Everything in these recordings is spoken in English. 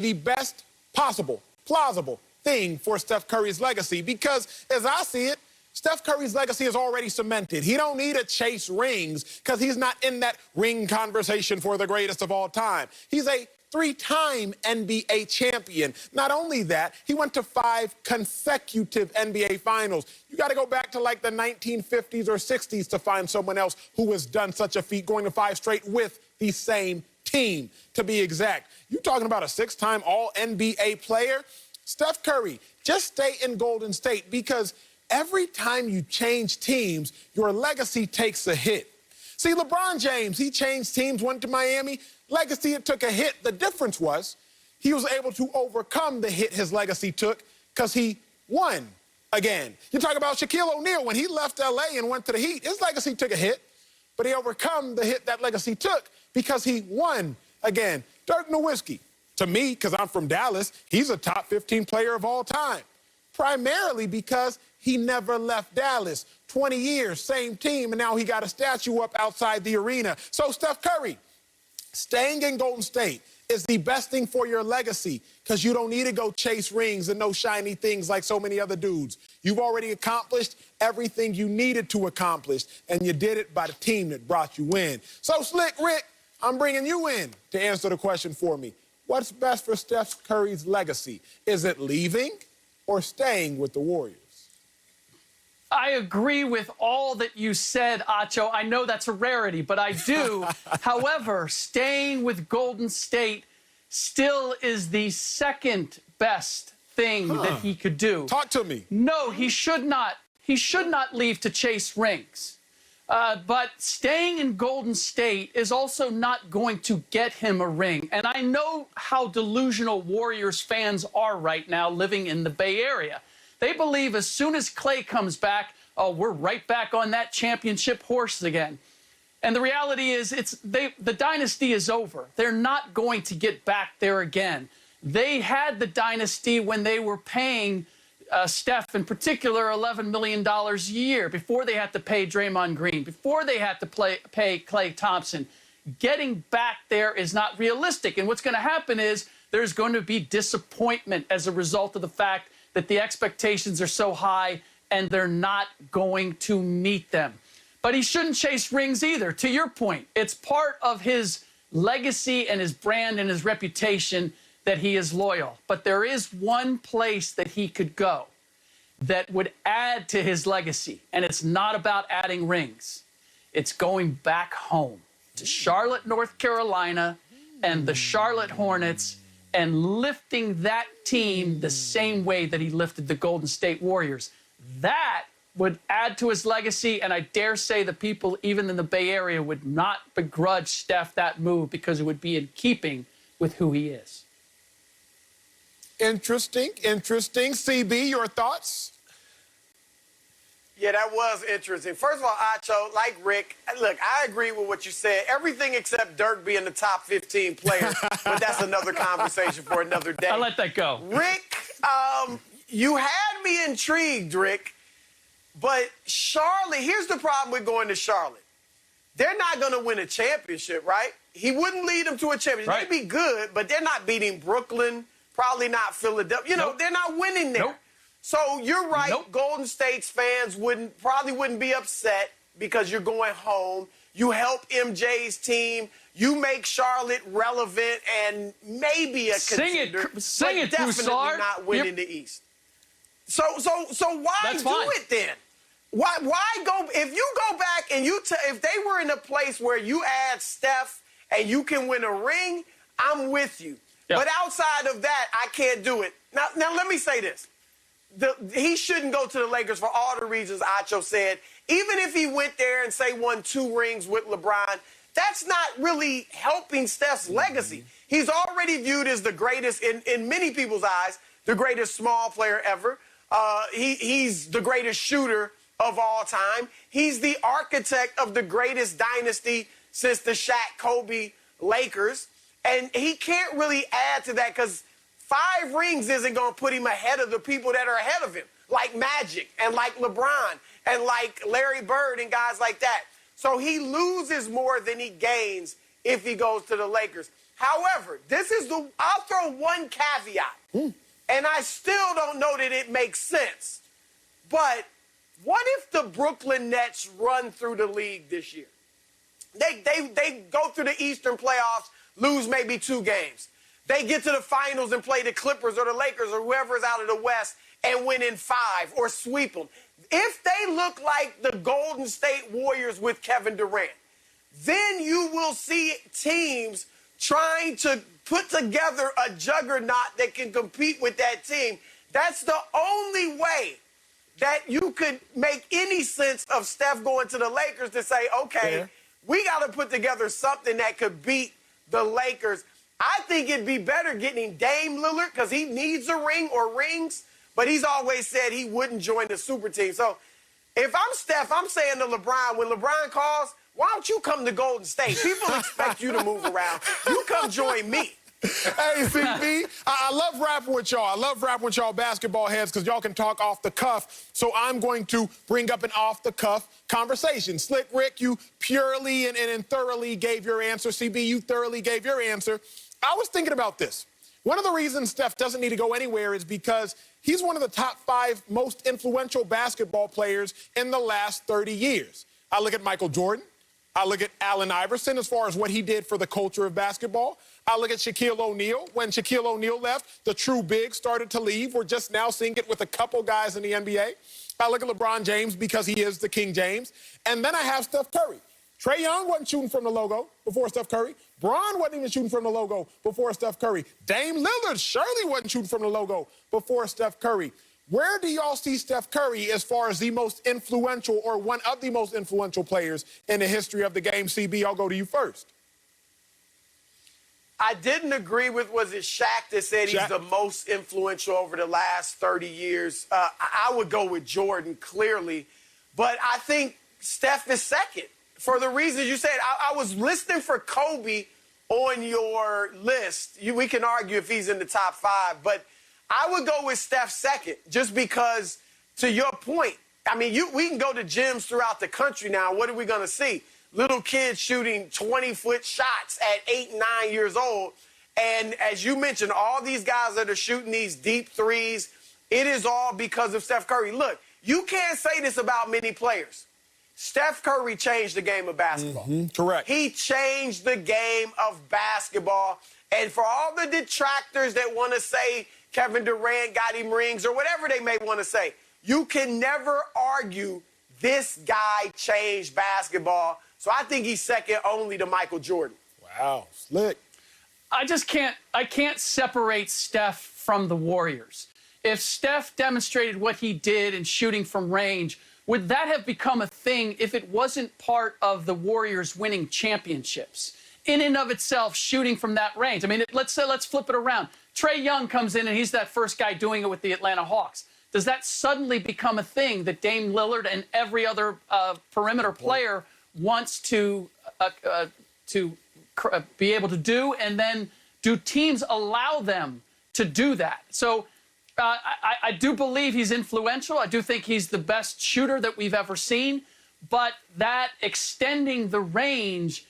the best possible, plausible thing for Steph Curry's legacy because, as I see it, Steph Curry's legacy is already cemented. He don't need to chase rings because he's not in that ring conversation for the greatest of all time. He's a three-time NBA champion. Not only that, he went to 5 consecutive NBA finals. You got to go back to like the 1950s or 60s to find someone else who has done such a feat, going to 5 straight with the same team, to be exact. You're talking about a 6-time All-NBA player? Steph Curry, just stay in Golden State because every time you change teams, your legacy takes a hit. See, LeBron James, he changed teams, went to Miami. Legacy, it took a hit. The difference was he was able to overcome the hit his legacy took because he won again. You talk about Shaquille O'Neal. When he left L.A. and went to the Heat, his legacy took a hit, but he overcome the hit that legacy took because he won again. Dirk Nowitzki, to me, because I'm from Dallas, he's a top 15 player of all time, primarily because he never left Dallas. 20 years, same team, and now he got a statue up outside the arena. So Steph Curry, staying in Golden State is the best thing for your legacy because you don't need to go chase rings and no shiny things like so many other dudes. You've already accomplished everything you needed to accomplish, and you did it by the team that brought you in. So, Slick Rick, I'm bringing you in to answer the question for me. What's best for Steph Curry's legacy? Is it leaving or staying with the Warriors? I agree with all that you said, Acho. I know that's a rarity, but I do. However, staying with Golden State still is the second best thing that he could do. Talk to me. No, he should not. He should not leave to chase rings. But staying in Golden State is also not going to get him a ring. And I know how delusional Warriors fans are right now living in the Bay Area. They believe as soon as Klay comes back, oh, we're right back on that championship horse again. And the reality is the dynasty is over. They're not going to get back there again. They had the dynasty when they were paying Steph, in particular, $11 million a year, before they had to pay Draymond Green, before they had to pay Klay Thompson. Getting back there is not realistic. And what's going to happen is there's going to be disappointment as a result of the fact that the expectations are so high and they're not going to meet them. But he shouldn't chase rings either. To your point, it's part of his legacy and his brand and his reputation that he is loyal. But there is one place that he could go that would add to his legacy, and it's not about adding rings. It's going back home to Charlotte, North Carolina, and the Charlotte Hornets, and lifting that team the same way that he lifted the Golden State Warriors. That would add to his legacy, and I dare say the people, even in the Bay Area, would not begrudge Steph that move because it would be in keeping with who he is. Interesting, interesting. CB, your thoughts? Yeah, that was interesting. First of all, Acho, like Rick, look, I agree with what you said. Everything except Dirk being the top 15 player, but that's another conversation for another day. I'll let that go. Rick, you had me intrigued, Rick, but Charlotte, here's the problem with going to Charlotte. They're not going to win a championship, right? He wouldn't lead them to a championship. Right. They'd be good, but they're not beating Brooklyn, probably not Philadelphia. You know, they're not winning there. Nope. So you're right. Nope. Golden State's fans probably wouldn't be upset because you're going home. You help MJ's team. You make Charlotte relevant and maybe a contender. Sing it, definitely Broussard. not winning the East. So why That's do fine. it then? Why go? If you go back and if they were in a place where you add Steph and you can win a ring, I'm with you. Yep. But outside of that, I can't do it. Now let me say this. He shouldn't go to the Lakers for all the reasons Acho said. Even if he went there and, say, won 2 rings with LeBron, that's not really helping Steph's legacy. He's already viewed as the greatest, in many people's eyes, the greatest small player ever. He's the greatest shooter of all time. He's the architect of the greatest dynasty since the Shaq-Kobe Lakers. And he can't really add to that because 5 rings isn't going to put him ahead of the people that are ahead of him, like Magic and like LeBron and like Larry Bird and guys like that. So he loses more than he gains if he goes to the Lakers. However, I'll throw one caveat, and I still don't know that it makes sense. But what if the Brooklyn Nets run through the league this year? They go through the Eastern playoffs, lose maybe 2 games. They get to the finals and play the Clippers or the Lakers or whoever's out of the West and win in 5 or sweep them. If they look like the Golden State Warriors with Kevin Durant, then you will see teams trying to put together a juggernaut that can compete with that team. That's the only way that you could make any sense of Steph going to the Lakers to say, okay, we got to put together something that could beat the Lakers. I think it'd be better getting Dame Lillard because he needs a ring or rings, but he's always said he wouldn't join the super team. So if I'm Steph, I'm saying to LeBron, when LeBron calls, why don't you come to Golden State? People expect you to move around. You come join me. Hey, CB, I love rapping with y'all. I love rapping with y'all basketball heads because y'all can talk off the cuff. So I'm going to bring up an off-the-cuff conversation. Slick Rick, you purely and thoroughly gave your answer. CB, you thoroughly gave your answer. I was thinking about this. One of the reasons Steph doesn't need to go anywhere is because he's one of the top 5 most influential basketball players in the last 30 years. I look at Michael Jordan. I look at Allen Iverson as far as what he did for the culture of basketball. I look at Shaquille O'Neal. When Shaquille O'Neal left, the true bigs started to leave. We're just now seeing it with a couple guys in the NBA. I look at LeBron James because he is the King James. And then I have Steph Curry. Trae Young wasn't shooting from the logo before Steph Curry. Bron wasn't even shooting from the logo before Steph Curry. Dame Lillard surely wasn't shooting from the logo before Steph Curry. Where do y'all see Steph Curry as far as the most influential or one of the most influential players in the history of the game? CB, I'll go to you first. I didn't agree with, was it Shaq that said he's the most influential over the last 30 years? I would go with Jordan, clearly. But I think Steph is second for the reasons you said. I was listening for Kobe on your list. We can argue if he's in the top 5, but I would go with Steph second just because, to your point, I mean, we can go to gyms throughout the country now. What are we going to see? Little kids shooting 20-foot shots at 8 and 9 years old. And as you mentioned, all these guys that are shooting these deep threes, it is all because of Steph Curry. Look, you can't say this about many players. Steph Curry changed the game of basketball. Correct. He changed the game of basketball. And for all the detractors that want to say Kevin Durant got him rings or whatever they may want to say, you can never argue this guy changed basketball. So I think he's second only to Michael Jordan. Wow, slick. I can't separate Steph from the Warriors. If Steph demonstrated what he did in shooting from range, would that have become a thing if it wasn't part of the Warriors winning championships? In and of itself, shooting from that range. I mean, let's flip it around. Trae Young comes in and he's that first guy doing it with the Atlanta Hawks. Does that suddenly become a thing that Dame Lillard and every other perimeter player wants to be able to do, and then do teams allow them to do that? So I do believe he's influential. I do think he's the best shooter that we've ever seen, but that extending the range,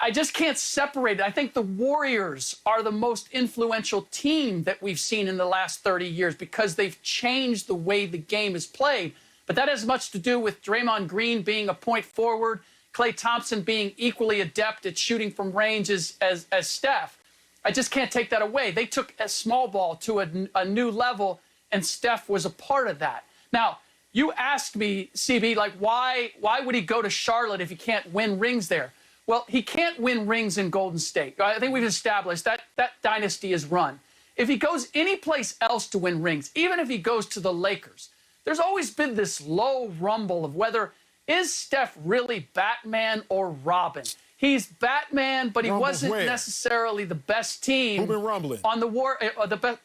I just can't separate it. I think the Warriors are the most influential team that we've seen in the last 30 years because they've changed the way the game is played. But that has much to do with Draymond Green being a point forward, Klay Thompson being equally adept at shooting from range as Steph. I just can't take that away. They took a small ball to a new level, and Steph was a part of that. Now, you asked me, CB, like, why would he go to Charlotte if he can't win rings there? Well, he can't win rings in Golden State. I think we've established that dynasty is run. If he goes anyplace else to win rings, even if he goes to the Lakers, there's always been this low rumble of whether is Steph really Batman or Robin? He's Batman, but he wasn't necessarily the best team. Who been rumbling? On the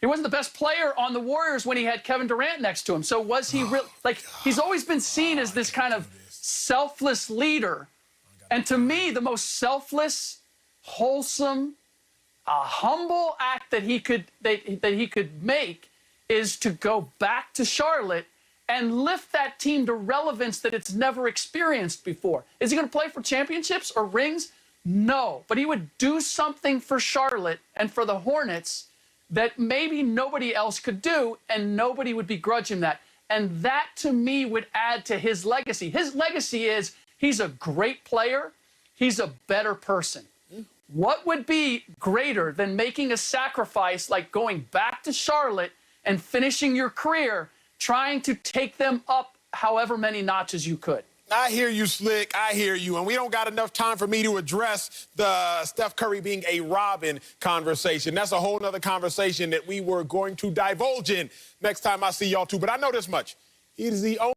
he wasn't the best player on the Warriors when he had Kevin Durant next to him. So was he really, like, he's always been seen as this kind of selfless leader. And to me, the most selfless, wholesome, humble act that he could make is to go back to Charlotte and lift that team to relevance that it's never experienced before. Is he going to play for championships or rings? No, but he would do something for Charlotte and for the Hornets that maybe nobody else could do, and nobody would begrudge him that. And that, to me, would add to his legacy. His legacy is he's a great player. He's a better person. What would be greater than making a sacrifice like going back to Charlotte and finishing your career trying to take them up however many notches you could? I hear you, Slick. I hear you. And we don't got enough time for me to address the Steph Curry being a Robin conversation. That's a whole nother conversation that we were going to divulge in next time I see y'all two. But I know this much. He is the only